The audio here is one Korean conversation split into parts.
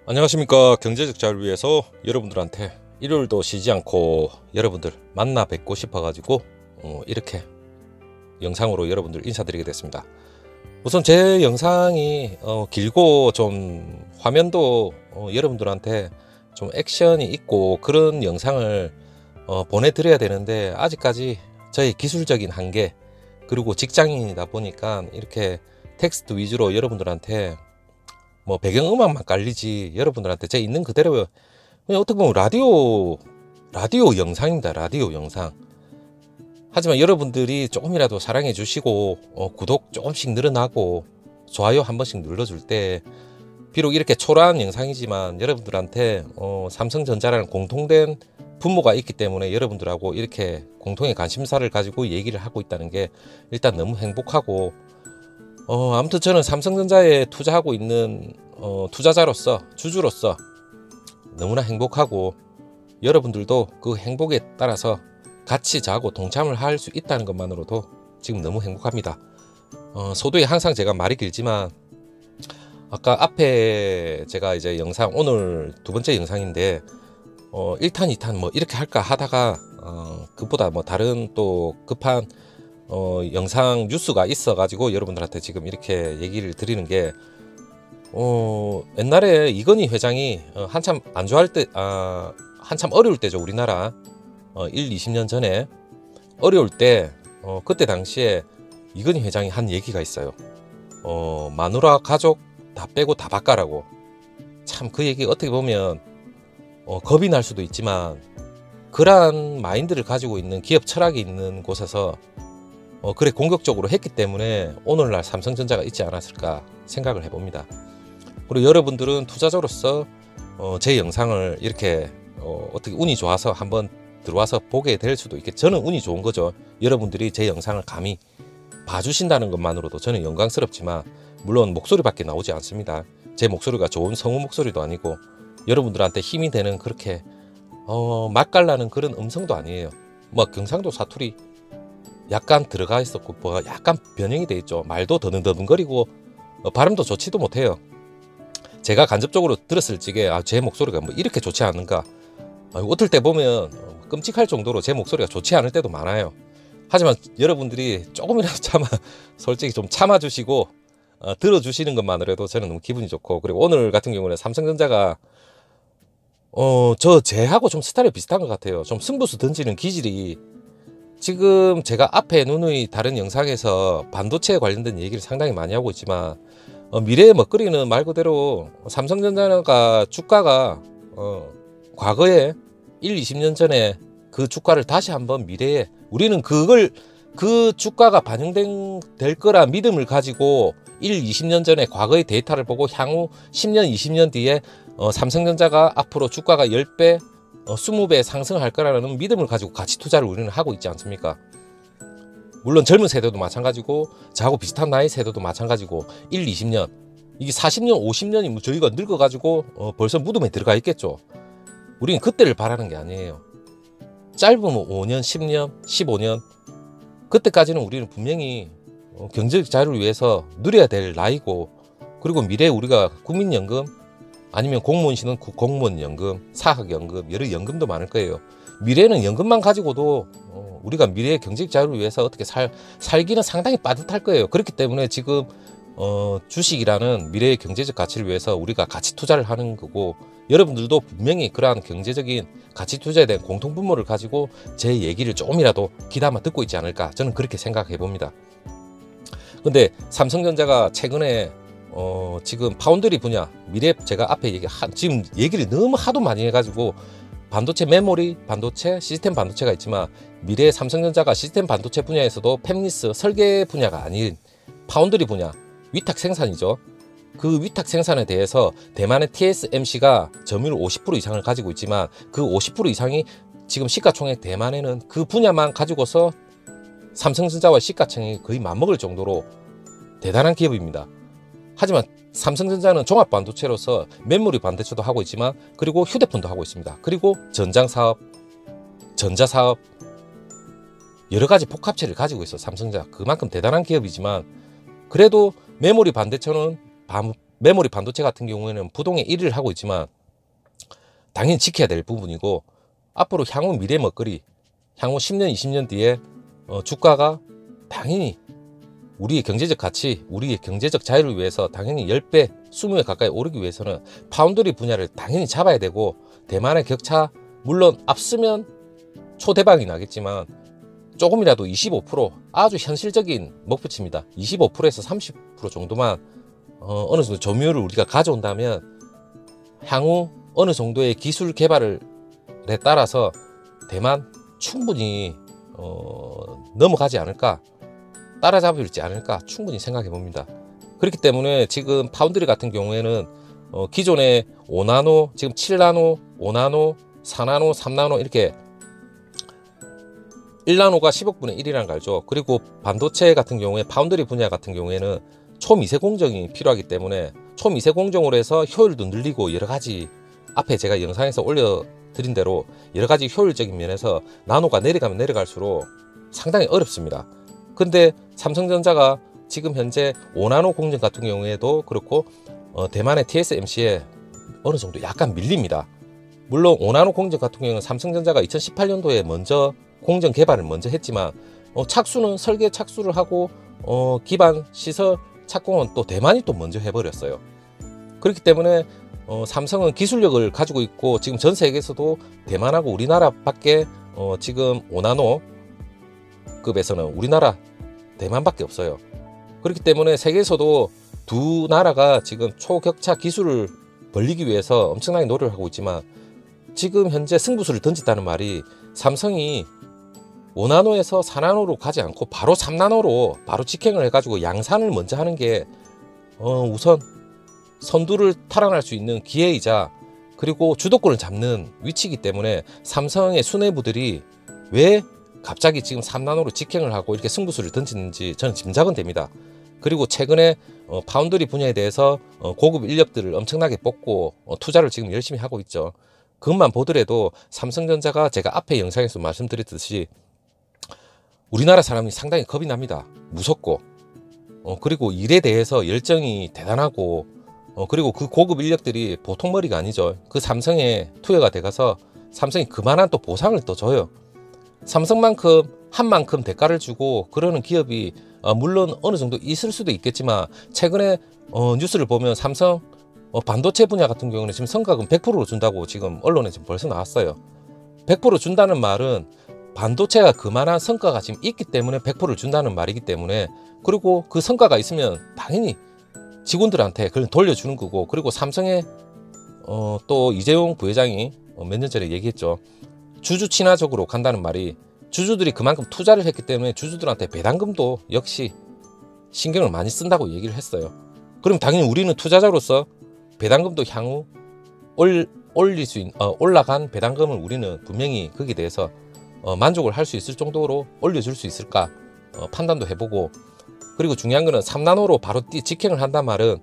안녕하십니까. 경제적 자유를 위해서 여러분들한테 일요일도 쉬지 않고 여러분들 만나 뵙고 싶어 가지고 이렇게 영상으로 여러분들 인사드리게 됐습니다. 우선 제 영상이 길고 좀 화면도 여러분들한테 좀 액션이 있고 그런 영상을 보내드려야 되는데, 아직까지 저희 기술적인 한계, 그리고 직장인이다 보니까 이렇게 텍스트 위주로 여러분들한테 뭐 배경음악만 깔리지, 여러분들한테 제 있는 그대로 그냥 어떻게 보면 라디오 영상입니다. 라디오 영상. 하지만 여러분들이 조금이라도 사랑해 주시고 구독 조금씩 늘어나고 좋아요 한 번씩 눌러줄 때, 비록 이렇게 초라한 영상이지만 여러분들한테 삼성전자라는 공통된 분모가 있기 때문에 여러분들하고 이렇게 공통의 관심사를 가지고 얘기를 하고 있다는 게 일단 너무 행복하고, 아무튼 저는 삼성전자에 투자하고 있는 투자자로서, 주주로서 너무나 행복하고, 여러분들도 그 행복에 따라서 같이 자고 동참을 할 수 있다는 것만으로도 지금 너무 행복합니다. 소도에 항상 제가 말이 길지만, 아까 앞에 제가 이제 영상, 오늘 두 번째 영상인데 1탄 2탄 뭐 이렇게 할까 하다가 그보다 뭐 다른 또 급한 영상 뉴스가 있어 가지고 여러분들한테 지금 이렇게 얘기를 드리는 게, 옛날에 이건희 회장이 한참 안 좋아할 때, 한참 어려울 때죠. 우리나라 20년 전에 어려울 때, 그때 당시에 이건희 회장이 한 얘기가 있어요. 마누라 가족 다 빼고 다 바꿔라고. 참 그 얘기 어떻게 보면 겁이 날 수도 있지만, 그러한 마인드를 가지고 있는, 기업 철학이 있는 곳에서 그래 공격적으로 했기 때문에 오늘날 삼성전자가 있지 않았을까 생각을 해봅니다. 그리고 여러분들은 투자자로서 제 영상을 이렇게 어떻게 운이 좋아서 한번 들어와서 보게 될 수도 있겠죠. 저는 운이 좋은 거죠. 여러분들이 제 영상을 감히 봐주신다는 것만으로도 저는 영광스럽지만, 물론 목소리밖에 나오지 않습니다. 제 목소리가 좋은 성우 목소리도 아니고 여러분들한테 힘이 되는 그렇게 맛깔나는 그런 음성도 아니에요. 뭐 경상도 사투리 약간 들어가 있었고 뭐가 약간 변형이 돼 있죠. 말도 더듬더듬거리고 발음도 좋지도 못해요. 제가 간접적으로 들었을 적에 제 목소리가 뭐 이렇게 좋지 않은가, 어떨 때 보면 끔찍할 정도로 제 목소리가 좋지 않을 때도 많아요. 하지만 여러분들이 조금이라도 솔직히 좀 참아주시고 들어주시는 것만으로도 저는 너무 기분이 좋고, 그리고 오늘 같은 경우는 삼성전자가 쟤하고 좀 스타일이 비슷한 것 같아요. 좀 승부수 던지는 기질이, 지금 제가 앞에 누누이 다른 영상에서 반도체에 관련된 얘기를 상당히 많이 하고 있지만, 미래의 먹거리는 말 그대로 삼성전자가 주가가 과거에 20년 전에 그 주가를 다시 한번 미래에, 우리는 그 주가가 반영될 거라 믿음을 가지고 20년 전에 과거의 데이터를 보고 향후 10년, 20년 뒤에 삼성전자가 앞으로 주가가 10배, 20배 상승할 거라는 믿음을 가지고 가치 투자를 우리는 하고 있지 않습니까? 물론 젊은 세대도 마찬가지고 저하고 비슷한 나이 세대도 마찬가지고 20년, 이게 40년, 50년이 뭐 저희가 늙어가지고 벌써 무덤에 들어가 있겠죠. 우리는 그때를 바라는 게 아니에요. 짧으면 5년, 10년, 15년, 그때까지는 우리는 분명히 경제적 자유를 위해서 누려야 될 나이고, 그리고 미래에 우리가 국민연금, 아니면 공무원 시는 공무원연금, 사학연금, 여러 연금도 많을 거예요. 미래는 연금만 가지고도 우리가 미래의 경제적 자유를 위해서 어떻게 살기는 상당히 빠듯할 거예요. 그렇기 때문에 지금 주식이라는 미래의 경제적 가치를 위해서 우리가 가치 투자를 하는 거고, 여러분들도 분명히 그러한 경제적인 가치 투자에 대한 공통분모를 가지고 제 얘기를 조금이라도 귀담아 듣고 있지 않을까, 저는 그렇게 생각해 봅니다. 근데 삼성전자가 최근에 지금 파운드리 분야, 미래, 제가 앞에 지금 얘기를 너무 하도 많이 해가지고, 반도체 메모리, 반도체, 시스템 반도체가 있지만 미래 삼성전자가 시스템 반도체 분야에서도 팹리스 설계 분야가 아닌 파운드리 분야, 위탁 생산이죠. 그 위탁 생산에 대해서 대만의 TSMC가 점유율 50% 이상을 가지고 있지만, 그 50% 이상이 지금 시가총액, 대만에는 그 분야만 가지고서 삼성전자와 시가총액이 거의 맞먹을 정도로 대단한 기업입니다. 하지만 삼성전자는 종합 반도체로서 메모리 반도체도 하고 있지만, 그리고 휴대폰도 하고 있습니다. 그리고 전장사업, 전자사업, 여러 가지 복합체를 가지고 있어. 삼성전자 그만큼 대단한 기업이지만, 그래도 메모리 반도체는 메모리 반도체 같은 경우에는 부동의 1위를 하고 있지만 당연히 지켜야 될 부분이고, 앞으로 향후 미래 먹거리, 향후 10년 20년 뒤에 주가가 당연히 우리의 경제적 가치, 우리의 경제적 자유를 위해서 당연히 10배, 20배 가까이 오르기 위해서는 파운드리 분야를 당연히 잡아야 되고, 대만의 격차 물론 앞서면 초대박이 나겠지만 조금이라도 25%, 아주 현실적인 목표치입니다. 25%에서 30% 정도만 어느 정도 점유율을 우리가 가져온다면 향후 어느 정도의 기술 개발에 따라서 대만 충분히 넘어가지 않을까, 따라잡을지 않을까 충분히 생각해 봅니다. 그렇기 때문에 지금 파운드리 같은 경우에는 기존의 5나노, 지금 7나노, 5나노, 4나노, 3나노 이렇게 1나노가 10억분의 1이라는 걸 알죠. 그리고 반도체 같은 경우에 파운드리 분야 같은 경우에는 초미세 공정이 필요하기 때문에 초미세 공정으로 해서 효율도 늘리고, 여러 가지 앞에 제가 영상에서 올려드린 대로 여러 가지 효율적인 면에서 나노가 내려가면 내려갈수록 상당히 어렵습니다. 근데 삼성전자가 지금 현재 5나노 공정 같은 경우에도 그렇고 대만의 TSMC에 어느 정도 약간 밀립니다. 물론 5나노 공정 같은 경우는 삼성전자가 2018년도에 먼저 공정 개발을 먼저 했지만 착수는 설계 착수를 하고 기반 시설 착공은 또 대만이 또 먼저 해버렸어요. 그렇기 때문에 삼성은 기술력을 가지고 있고, 지금 전 세계에서도 대만하고 우리나라밖에 지금 5나노 급에서는 우리나라 대만밖에 없어요. 그렇기 때문에 세계에서도 두 나라가 지금 초격차 기술을 벌리기 위해서 엄청나게 노력을 하고 있지만, 지금 현재 승부수를 던졌다는 말이 삼성이 5나노에서 4나노로 가지 않고 바로 3나노로 바로 직행을 해가지고 양산을 먼저 하는 게 우선 선두를 탈환할 수 있는 기회이자, 그리고 주도권을 잡는 위치이기 때문에 삼성의 수뇌부들이 왜 갑자기 지금 3나노로 직행을 하고 이렇게 승부수를 던지는지 저는 짐작은 됩니다. 그리고 최근에 파운드리 분야에 대해서 고급 인력들을 엄청나게 뽑고 투자를 지금 열심히 하고 있죠. 그것만 보더라도 삼성전자가 제가 앞에 영상에서 말씀드렸듯이 우리나라 사람이 상당히 겁이 납니다. 무섭고 그리고 일에 대해서 열정이 대단하고 그리고 그 고급 인력들이 보통 머리가 아니죠. 그 삼성에 투여가 돼가서 삼성이 그만한 또 보상을 또 줘요. 삼성만큼 한 만큼 대가를 주고 그러는 기업이 물론 어느 정도 있을 수도 있겠지만, 최근에 뉴스를 보면 삼성 반도체 분야 같은 경우는 지금 성과금 100%로 준다고 지금 언론에 지금 벌써 나왔어요. 100% 준다는 말은 반도체가 그만한 성과가 지금 있기 때문에 100%를 준다는 말이기 때문에, 그리고 그 성과가 있으면 당연히 직원들한테 그걸 돌려주는 거고, 그리고 삼성의 또 이재용 부회장이 몇 년 전에 얘기했죠. 주주 친화적으로 간다는 말이, 주주들이 그만큼 투자를 했기 때문에 주주들한테 배당금도 역시 신경을 많이 쓴다고 얘기를 했어요. 그럼 당연히 우리는 투자자로서 배당금도 향후 올릴 수 있는 올라간 배당금을 우리는 분명히 거기에 대해서 만족을 할 수 있을 정도로 올려줄 수 있을까 판단도 해보고, 그리고 중요한 거는 3나노로 바로 직행을 한단 말은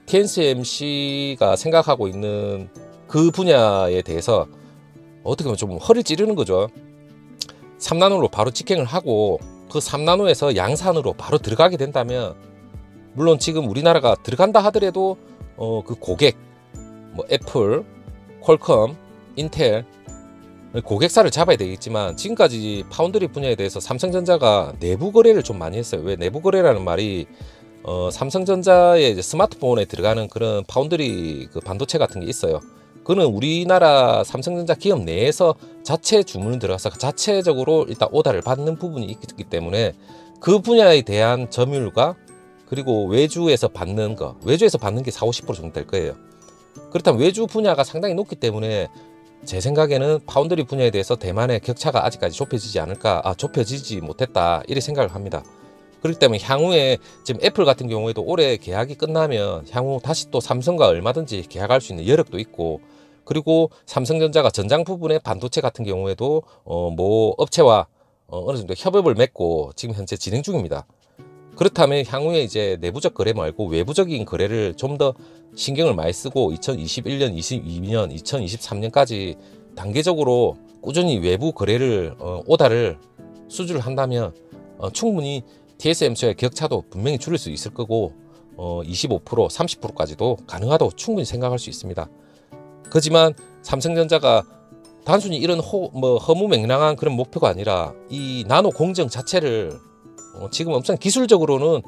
TSMC가 생각하고 있는 그 분야에 대해서 어떻게 보면 좀 허를 찌르는 거죠. 3나노로 바로 직행을 하고 그 3나노에서 양산으로 바로 들어가게 된다면, 물론 지금 우리나라가 들어간다 하더라도 그 고객 뭐 애플, 퀄컴, 인텔 고객사를 잡아야 되겠지만, 지금까지 파운드리 분야에 대해서 삼성전자가 내부 거래를 좀 많이 했어요. 왜 내부 거래라는 말이 삼성전자의 이제 스마트폰에 들어가는 그런 파운드리 그 반도체 같은 게 있어요. 그거는 우리나라 삼성전자 기업 내에서 자체 주문을 들어가서 자체적으로 일단 오다를 받는 부분이 있기 때문에 그 분야에 대한 점유율과 그리고 외주에서 받는 게 40-50% 정도 될 거예요. 그렇다면 외주 분야가 상당히 높기 때문에 제 생각에는 파운드리 분야에 대해서 대만의 격차가 아직까지 좁혀지지 않을까, 좁혀지지 못했다 이렇게 생각을 합니다. 그렇기 때문에 향후에 지금 애플 같은 경우에도 올해 계약이 끝나면 향후 다시 또 삼성과 얼마든지 계약할 수 있는 여력도 있고, 그리고 삼성전자가 전장 부분의 반도체 같은 경우에도 모 업체와 어느 정도 협업을 맺고 지금 현재 진행 중입니다. 그렇다면 향후에 이제 내부적 거래 말고 외부적인 거래를 좀 더 신경을 많이 쓰고 2021년, 22년, 2023년까지 단계적으로 꾸준히 외부 거래를 오다를 수주를 한다면 충분히 TSMC의 격차도 분명히 줄일 수 있을 거고, 25%, 30%까지도 가능하다고 충분히 생각할 수 있습니다. 그렇지만 삼성전자가 단순히 이런 허무맹랑한 그런 목표가 아니라 이 나노 공정 자체를 지금 엄청 기술적으로는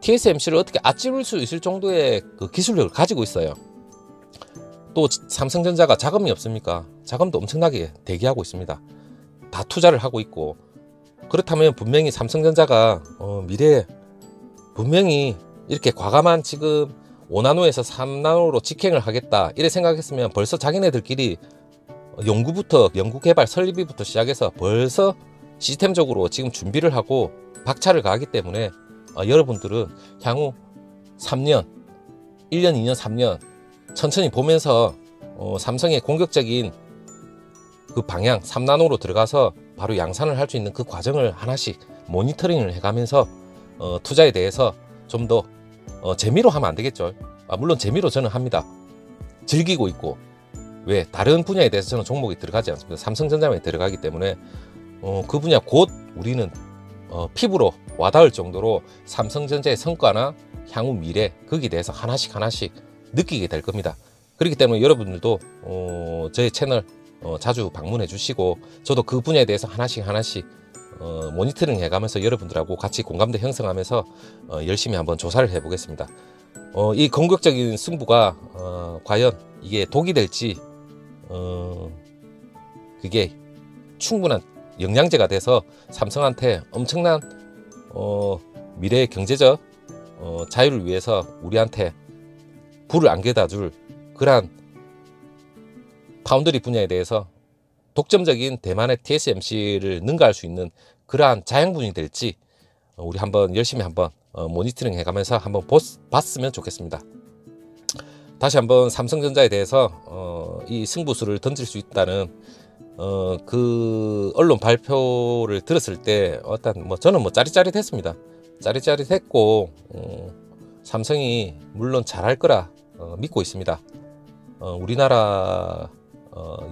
TSMC를 어떻게 아찌를 수 있을 정도의 그 기술력을 가지고 있어요. 또 삼성전자가 자금이 없습니까? 자금도 엄청나게 대기하고 있습니다. 다 투자를 하고 있고, 그렇다면 분명히 삼성전자가 미래에 분명히 이렇게 과감한 지금 5나노에서 3나노로 직행을 하겠다 이래 생각했으면 벌써 자기네들끼리 연구부터 연구 개발 설비부터 시작해서 벌써 시스템적으로 지금 준비를 하고 박차를 가하기 때문에 여러분들은 향후 3년, 1년, 2년, 3년 천천히 보면서 삼성의 공격적인 그 방향 3나노로 들어가서 바로 양산을 할 수 있는 그 과정을 하나씩 모니터링을 해가면서 투자에 대해서 좀 더 재미로 하면 안 되겠죠. 물론 재미로 저는 합니다. 즐기고 있고, 왜 다른 분야에 대해서 저는 종목이 들어가지 않습니다. 삼성전자만 들어가기 때문에 그 분야 곧 우리는 피부로 와닿을 정도로 삼성전자의 성과나 향후 미래 거기에 대해서 하나씩 느끼게 될 겁니다. 그렇기 때문에 여러분들도 저의 채널 자주 방문해 주시고, 저도 그 분야에 대해서 하나씩 모니터링 해가면서 여러분들하고 같이 공감대 형성하면서 열심히 한번 조사를 해보겠습니다. 이 공격적인 승부가 과연 이게 독이 될지, 그게 충분한 영양제가 돼서 삼성한테 엄청난 미래의 경제적 자유를 위해서 우리한테 불을 안겨다 줄 그러한 파운드리 분야에 대해서 독점적인 대만의 TSMC를 능가할 수 있는 그러한 자양분이 될지 우리 한번 열심히 한번 모니터링 해가면서 한번 봤으면 좋겠습니다. 다시 한번 삼성전자에 대해서 이 승부수를 던질 수 있다는 그 언론 발표를 들었을 때 저는 짜릿짜릿했습니다. 짜릿짜릿했고 삼성이 물론 잘할 거라 믿고 있습니다. 우리나라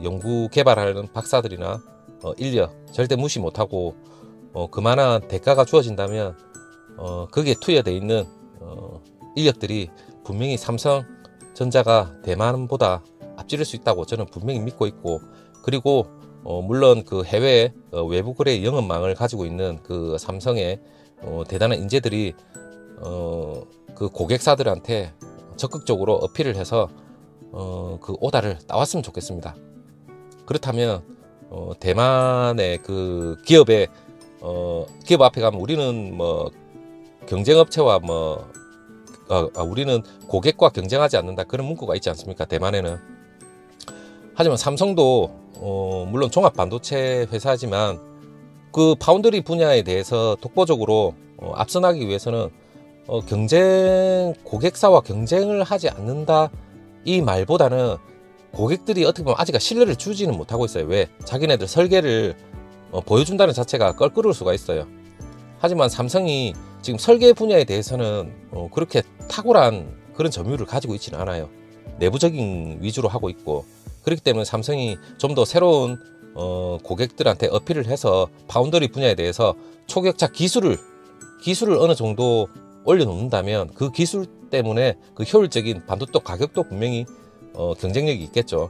연구 개발하는 박사들이나 인력 절대 무시 못하고 그만한 대가가 주어진다면 거기에 투여되어 있는 인력들이 분명히 삼성전자가 대만보다 앞지를 수 있다고 저는 분명히 믿고 있고, 그리고 물론 그 해외 외부 거래 영업망을 가지고 있는 그 삼성의 대단한 인재들이 그 고객사들한테 적극적으로 어필을 해서 그 오다를 따왔으면 좋겠습니다. 그렇다면 대만의 그 기업의 기업 앞에 가면 우리는 경쟁업체와 우리는 고객과 경쟁하지 않는다 그런 문구가 있지 않습니까? 대만에는. 하지만 삼성도 물론 종합 반도체 회사지만 그 파운드리 분야에 대해서 독보적으로 앞서나기 위해서는 고객사와 경쟁을 하지 않는다 이 말보다는 고객들이 어떻게 보면 아직 신뢰를 주지는 못하고 있어요. 왜? 자기네들 설계를 보여준다는 자체가 껄끄러울 수가 있어요. 하지만 삼성이 지금 설계 분야에 대해서는 그렇게 탁월한 그런 점유율을 가지고 있지는 않아요. 내부적인 위주로 하고 있고, 그렇기 때문에 삼성이 좀 더 새로운 고객들한테 어필을 해서 파운더리 분야에 대해서 초격차 기술을 어느 정도 올려놓는다면 그 기술 때문에 그 효율적인 반도체 가격도 분명히 경쟁력이 있겠죠.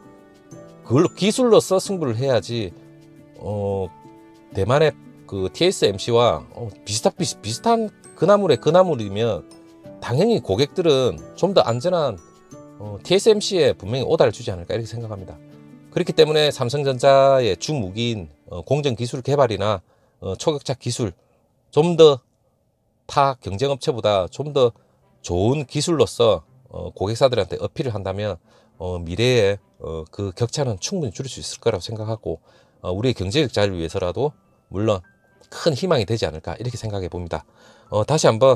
그걸로 기술로서 승부를 해야지 대만의 그 TSMC와 비슷한 그나물이면 당연히 고객들은 좀 더 안전한 TSMC에 분명히 오다를 주지 않을까 이렇게 생각합니다. 그렇기 때문에 삼성전자의 주무기인 공정기술 개발이나 초격차 기술 좀 더 타 경쟁업체보다 좀 더 좋은 기술로서 고객사들한테 어필을 한다면 미래에 그 격차는 충분히 줄일 수 있을 거라고 생각하고 우리의 경제적 자유를 위해서라도 물론 큰 희망이 되지 않을까 이렇게 생각해 봅니다. 다시 한번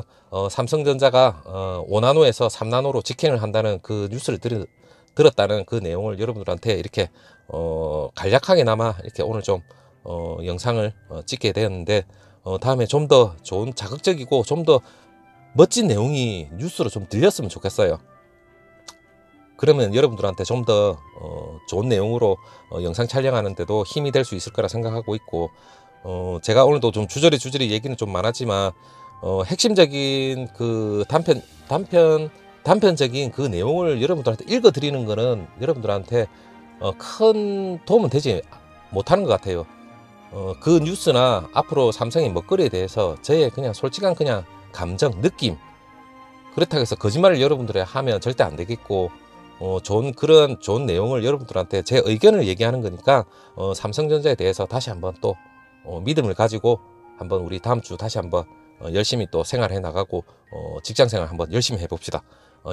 삼성전자가 5나노에서 3나노로 직행을 한다는 그 뉴스를 들었다는 그 내용을 여러분들한테 이렇게 간략하게나마 이렇게 오늘 좀 영상을 찍게 되었는데, 다음에 좀 더 좋은 자극적이고 좀 더 멋진 내용이 뉴스로 좀 들렸으면 좋겠어요. 그러면 여러분들한테 좀 더 좋은 내용으로 영상 촬영하는데도 힘이 될 수 있을 거라 생각하고 있고, 제가 오늘도 좀 주저리 얘기는 좀 많았지만 핵심적인 그 단편적인 그 내용을 여러분들한테 읽어 드리는 거는 여러분들한테 큰 도움은 되지 못하는 것 같아요. 그 뉴스나 앞으로 삼성의 먹거리에 대해서 저의 그냥 솔직한 그냥 감정, 느낌, 그렇다고 해서 거짓말을 여러분들이 하면 절대 안 되겠고, 그런 좋은 내용을 여러분들한테 제 의견을 얘기하는 거니까, 삼성전자에 대해서 다시 한번 또, 믿음을 가지고 한번 우리 다음 주 다시 한번 열심히 또 생활해 나가고, 직장 생활 한번 열심히 해봅시다.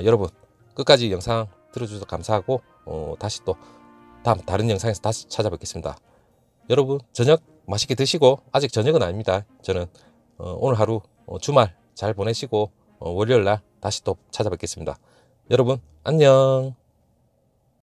여러분, 끝까지 영상 들어주셔서 감사하고, 다시 또 다른 영상에서 다시 찾아뵙겠습니다. 여러분, 저녁 맛있게 드시고, 아직 저녁은 아닙니다. 저는 오늘 하루 주말 잘 보내시고, 월요일 날 다시 또 찾아뵙겠습니다. 여러분, 안녕.